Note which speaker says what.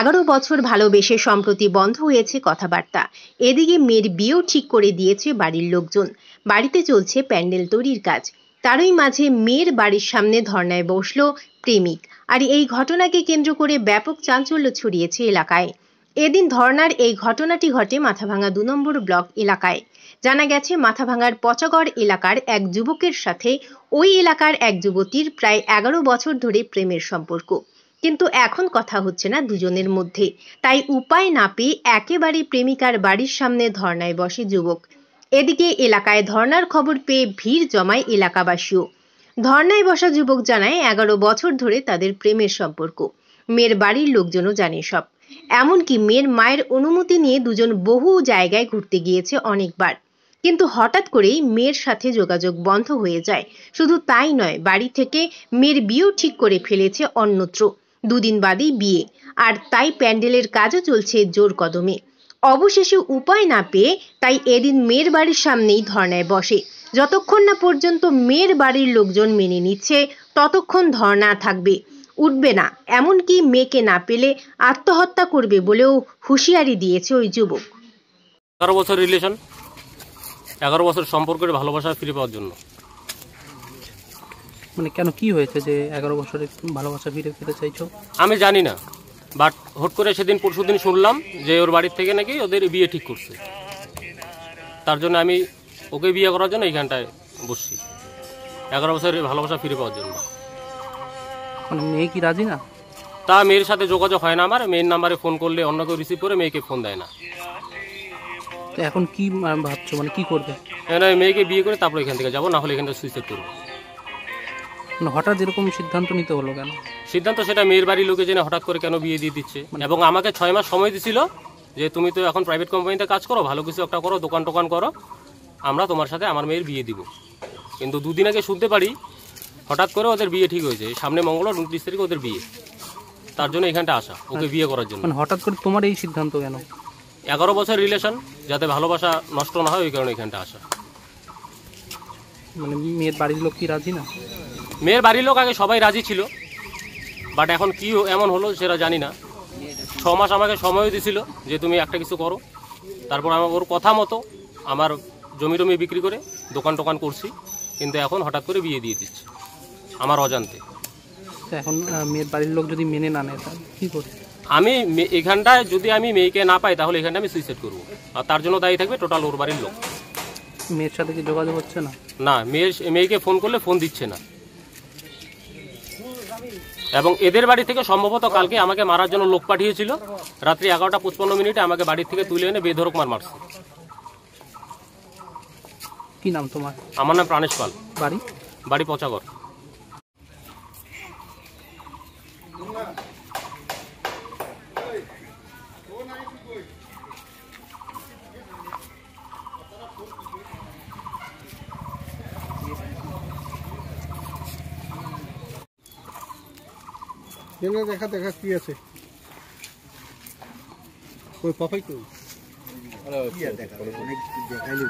Speaker 1: 11 বছর ভালোবেসে সম্প্রতি বন্ধ হয়েছে কথাবার্তা। এদিকে মেয়ের বিয়েও ঠিক করে দিয়েছে বাড়ির লোকজন। বাড়িতে চলছে প্যান্ডেল তৈরির কাজ। তারই মাঝে মেয়ের বাড়ির সামনে ধর্নায় বসল প্রেমিক। আর এই ঘটনাকে কেন্দ্র করে ব্যাপক চাঞ্চল্য ছড়িয়েছে এলাকায়। এদিন ধর্নার এই ঘটনাটি ঘটে মাথাভাঙা 2 নম্বর ব্লক এলাকায়। জানা গেছে মাথাভাঙার পচাগড় এলাকার এক যুবকের সাথে ওই এলাকার এক যুবতীর প্রায় 11 বছর ধরে প্রেমের সম্পর্ক। কিন্তু এখন কথা হচ্ছে না দুজনের মধ্যে। তাই উপায় না পেয়ে একেবারে প্রেমিকার বাড়ির সামনে ধর্নায় বসে যুবক। এদিকে এলাকায় ধর্নার খবর পেয়ে ভিড় জমায় এলাকাবাসীও। ধর্নায় বসা যুবক জানায় 11 বছর ধরে তাদের প্রেমের সম্পর্ক। মেয়ের বাড়ির লোকজনও জানে সব। এমনকি মেয়ের মায়ের অনুমতি নিয়ে দুজন বহু জায়গায় ঘুরতে গিয়েছে অনেকবার। কিন্তু হঠাৎ করেই মেয়ের সাথে যোগাযোগ বন্ধ হয়ে যায়। শুধু তাই নয়, বাড়ি থেকে মেয়ের বিয়েও ঠিক করে ফেলেছে অন্যত্র। দুদিন বাদেই বিয়ে, আর তাই প্যান্ডেলের কাজও চলছে জোর কদমে। অবশেষে উপায় না পেয়ে তাই এদিন মেয়ের বাড়ির সামনেই ধর্নায় বসে। যতক্ষণ না পর্যন্ত মেয়ের বাড়ির লোকজন মেনে নিচ্ছে ততক্ষণ ধর্না থাকবে, উঠবে না। এমনকি মেয়েকে না পেলে আত্মহত্যা করবে বলেও হুঁশিয়ারি দিয়েছে ওই যুবক।
Speaker 2: 11 বছর রিলেশন, 11 বছর সম্পর্কের ভালোবাসা ফিরে পাওয়ার জন্য।
Speaker 3: মানে কেন, কি হয়েছে যে 11 বছরের ভালোবাসা ফিরে পেতে চাইছো?
Speaker 2: আমি জানি না, বাট হট করে সেদিন পরশুদিন শুনলাম যে ওর বাড়ির থেকে নাকি ওদের বিয়ে ঠিক করছে। তার জন্য আমি ওকে বিয়ে করার জন্য এইখানটায় বসছি, 11 বছরের ভালোবাসা ফিরে পাওয়ার জন্য।
Speaker 3: মানে মেয়ে কি রাজি না?
Speaker 2: তা মেয়ের সাথে যোগাযোগ হয় না আমার। মেয়ের নাম্বারে ফোন করলে অন্য কেউ রিসিভ করে মেয়েকে ফোন দেয় না।
Speaker 3: তো এখন কি ভাবছো, মানে কি করবে?
Speaker 2: মেয়েকে বিয়ে করে তারপর এখান থেকে যাবো, না হলে এখানটা সুইসাইড করবো।
Speaker 3: মানে হঠাৎ এরকম সিদ্ধান্ত নিতে হলো কেন?
Speaker 2: সিদ্ধান্ত সেটা মেয়ের বাড়ির লোকে জেনে হঠাৎ করে কেন বিয়ে দিয়ে দিচ্ছে, এবং আমাকে 6 মাস সময় দিছিল যে তুমি তো এখন প্রাইভেট কোম্পানিতে কাজ করো, ভালো কিছু একটা করো, দোকান টোকান করো, আমরা তোমার সাথে আমার মেয়ের বিয়ে দিব। কিন্তু 2 দিন আগে শুনতে পারি হঠাৎ করে ওদের বিয়ে ঠিক হয়েছে। সামনে মঙ্গলবার 29 তারিখে ওদের বিয়ে। তার জন্য এখানটা আসা, ওকে বিয়ে করার জন্য।
Speaker 3: মানে হঠাৎ করে তোমার এই সিদ্ধান্ত কেন?
Speaker 2: 11 বছর রিলেশন, যাতে ভালোবাসা নষ্ট না হয় ওই কারণে এখানটা আসা।
Speaker 3: মানে মেয়ের বাড়ির লোক কি রাজি না?
Speaker 2: মেয়ের বাড়ির লোক আগে সবাই রাজি ছিল, বাট এখন কি এমন হলো সেটা জানি না। 6 মাস আমাকে সময় দিছিল যে তুমি একটা কিছু করো। তারপর আমার ওর কথা মতো আমার জমি টমি বিক্রি করে দোকান টোকান করছি, কিন্তু এখন হঠাৎ করে বিয়ে দিয়ে দিচ্ছে আমার অজান্তে।
Speaker 3: এখন মেয়ের বাড়ির লোক যদি মেনে না নেয় তাহলে কি করবে?
Speaker 2: আমি এখানটায় যদি আমি মেয়েকে না পাই তাহলে এখানটা আমি সুইসাইড করবো, আর তার জন্য দায়ী থাকবে টোটাল ওর বাড়ির লোক।
Speaker 3: মেয়ের সাথে কি যোগাযোগ হচ্ছে না?
Speaker 2: না, মেয়েকে ফোন করলে ফোন দিচ্ছে না। এবং এদের বাড়ি থেকে সম্ভবত কালকে আমাকে মারার জন্য লোক পাঠিয়েছিল। রাত্রি 11:55 আমাকে বাড়ি থেকে তুলে এনে বেধড়ক মারছে।
Speaker 3: কি নাম তোমার?
Speaker 2: আমার নাম প্রাণেশ পাল।
Speaker 3: বাড়ি
Speaker 2: পচাগড়।
Speaker 4: দেখা দেখা কি আছে ওই পাপাই তো দেখা অনেক দেখাইলে